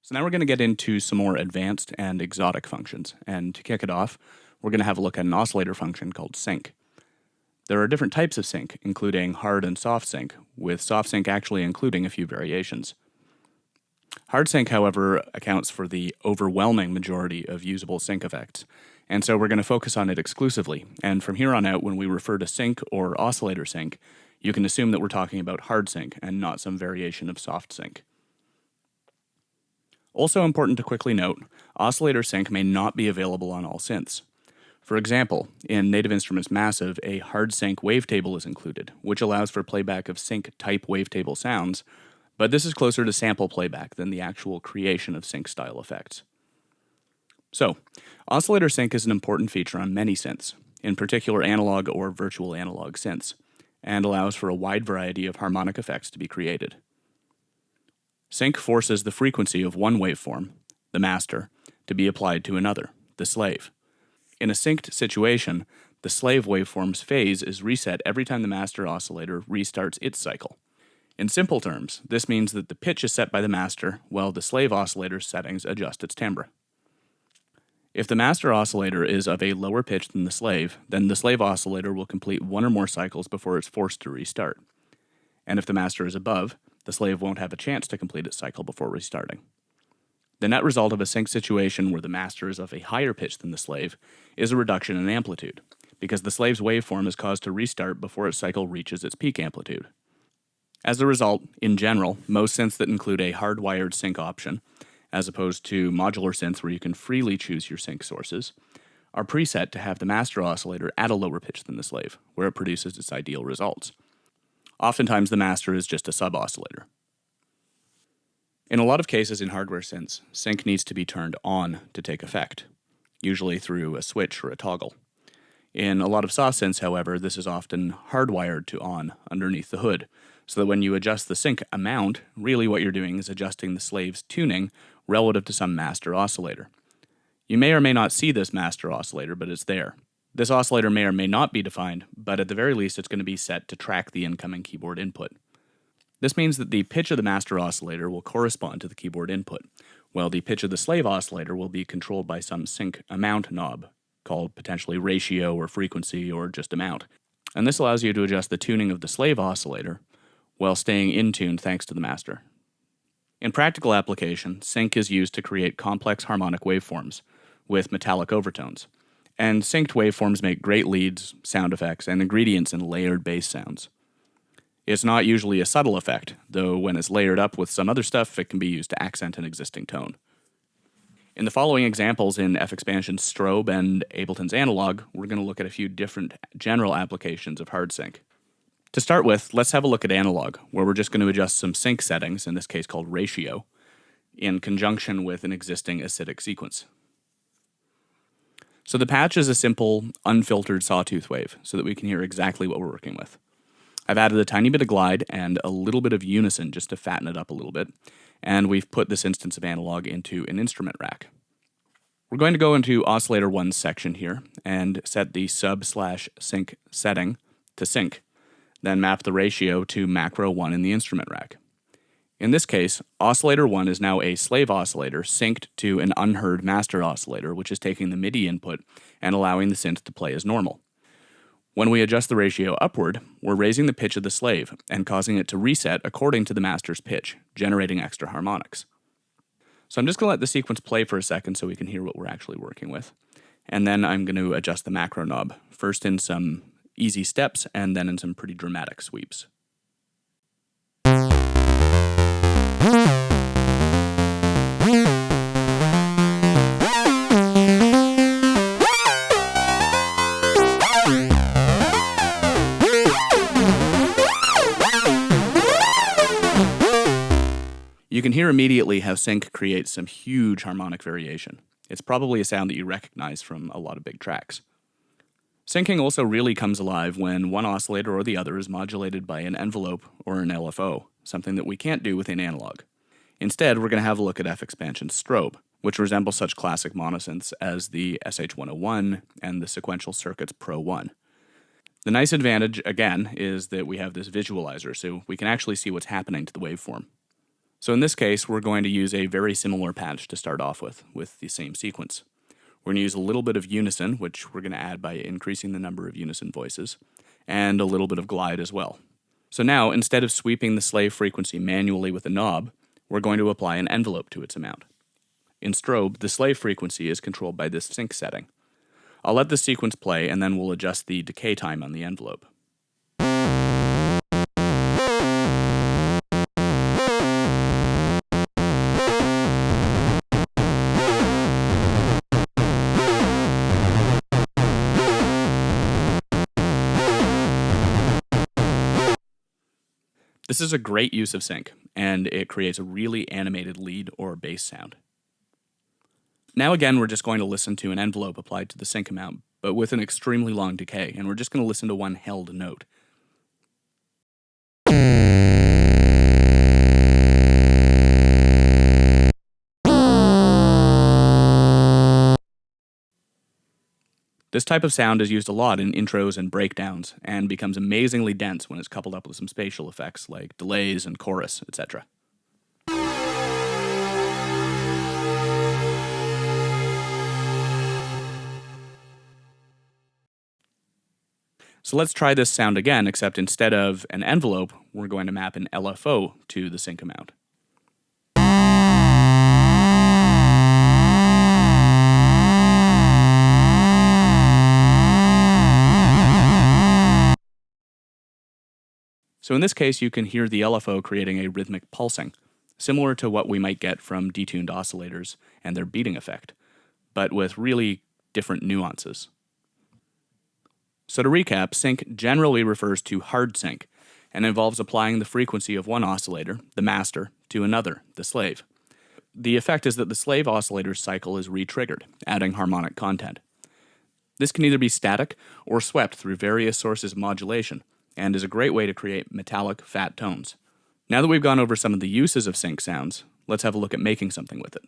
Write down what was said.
So now we're going to get into some more advanced and exotic functions. And to kick it off, we're going to have a look at an oscillator function called sync. There are different types of sync, including hard and soft sync, with soft sync actually including a few variations. Hard sync, however, accounts for the overwhelming majority of usable sync effects, and so we're going to focus on it exclusively. And from here on out, when we refer to sync or oscillator sync, you can assume that we're talking about hard sync and not some variation of soft sync. Also important to quickly note, oscillator sync may not be available on all synths. For example, in Native Instruments Massive, a hard sync wavetable is included, which allows for playback of sync-type wavetable sounds, but this is closer to sample playback than the actual creation of sync-style effects. So, oscillator sync is an important feature on many synths, in particular analog or virtual analog synths, and allows for a wide variety of harmonic effects to be created. Sync forces the frequency of one waveform, the master, to be applied to another, the slave. In a synced situation, the slave waveform's phase is reset every time the master oscillator restarts its cycle. In simple terms, this means that the pitch is set by the master, while the slave oscillator's settings adjust its timbre. If the master oscillator is of a lower pitch than the slave, then the slave oscillator will complete one or more cycles before it's forced to restart. And if the master is above, the slave won't have a chance to complete its cycle before restarting. The net result of a sync situation where the master is of a higher pitch than the slave is a reduction in amplitude, because the slave's waveform is caused to restart before its cycle reaches its peak amplitude. As a result, in general, most synths that include a hardwired sync option, as opposed to modular synths where you can freely choose your sync sources, are preset to have the master oscillator at a lower pitch than the slave, where it produces its ideal results. Oftentimes, the master is just a sub-oscillator. In a lot of cases in hardware synths, sync needs to be turned on to take effect, usually through a switch or a toggle. In a lot of soft synths, however, this is often hardwired to on underneath the hood, so that when you adjust the sync amount, really what you're doing is adjusting the slave's tuning relative to some master oscillator. You may or may not see this master oscillator, but it's there. This oscillator may or may not be defined, but at the very least it's going to be set to track the incoming keyboard input. This means that the pitch of the master oscillator will correspond to the keyboard input, while the pitch of the slave oscillator will be controlled by some sync amount knob, called potentially ratio or frequency or just amount. And this allows you to adjust the tuning of the slave oscillator while staying in tune thanks to the master. In practical application, sync is used to create complex harmonic waveforms with metallic overtones, and synced waveforms make great leads, sound effects, and ingredients in layered bass sounds. It's not usually a subtle effect, though when it's layered up with some other stuff, it can be used to accent an existing tone. In the following examples in F-Expansion's Strobe and Ableton's Analog, we're going to look at a few different general applications of hard sync. To start with, let's have a look at analog, where we're just going to adjust some sync settings, in this case called ratio, in conjunction with an existing acidic sequence. So the patch is a simple, unfiltered sawtooth wave, so that we can hear exactly what we're working with. I've added a tiny bit of glide and a little bit of unison just to fatten it up a little bit, and we've put this instance of analog into an instrument rack. We're going to go into Oscillator 1's section here and set the sub/sync setting to sync, then map the ratio to macro 1 in the instrument rack. In this case, Oscillator 1 is now a slave oscillator synced to an unheard master oscillator, which is taking the MIDI input and allowing the synth to play as normal. When we adjust the ratio upward, we're raising the pitch of the slave and causing it to reset according to the master's pitch, generating extra harmonics. So I'm just going to let the sequence play for a second so we can hear what we're actually working with. And then I'm going to adjust the macro knob, first in some easy steps and then in some pretty dramatic sweeps. You can hear immediately how sync creates some huge harmonic variation. It's probably a sound that you recognize from a lot of big tracks. Syncing also really comes alive when one oscillator or the other is modulated by an envelope or an LFO, something that we can't do within analog. Instead, we're going to have a look at F-Expansion's Strobe, which resembles such classic monosynths as the SH-101 and the Sequential Circuits Pro 1. The nice advantage, again, is that we have this visualizer, so we can actually see what's happening to the waveform. So in this case, we're going to use a very similar patch to start off with the same sequence. We're going to use a little bit of unison, which we're going to add by increasing the number of unison voices, and a little bit of glide as well. So now, instead of sweeping the slave frequency manually with a knob, we're going to apply an envelope to its amount. In strobe, the slave frequency is controlled by this sync setting. I'll let the sequence play, and then we'll adjust the decay time on the envelope. This is a great use of sync, and it creates a really animated lead or bass sound. Now again, we're just going to listen to an envelope applied to the sync amount, but with an extremely long decay, and we're just going to listen to one held note. This type of sound is used a lot in intros and breakdowns, and becomes amazingly dense when it's coupled up with some spatial effects like delays and chorus, etc. So let's try this sound again, except instead of an envelope, we're going to map an LFO to the sync amount. So in this case, you can hear the LFO creating a rhythmic pulsing, similar to what we might get from detuned oscillators and their beating effect, but with really different nuances. So to recap, sync generally refers to hard sync, and involves applying the frequency of one oscillator, the master, to another, the slave. The effect is that the slave oscillator's cycle is re-triggered, adding harmonic content. This can either be static or swept through various sources of modulation, and is a great way to create metallic, fat tones. Now that we've gone over some of the uses of sync sounds, let's have a look at making something with it.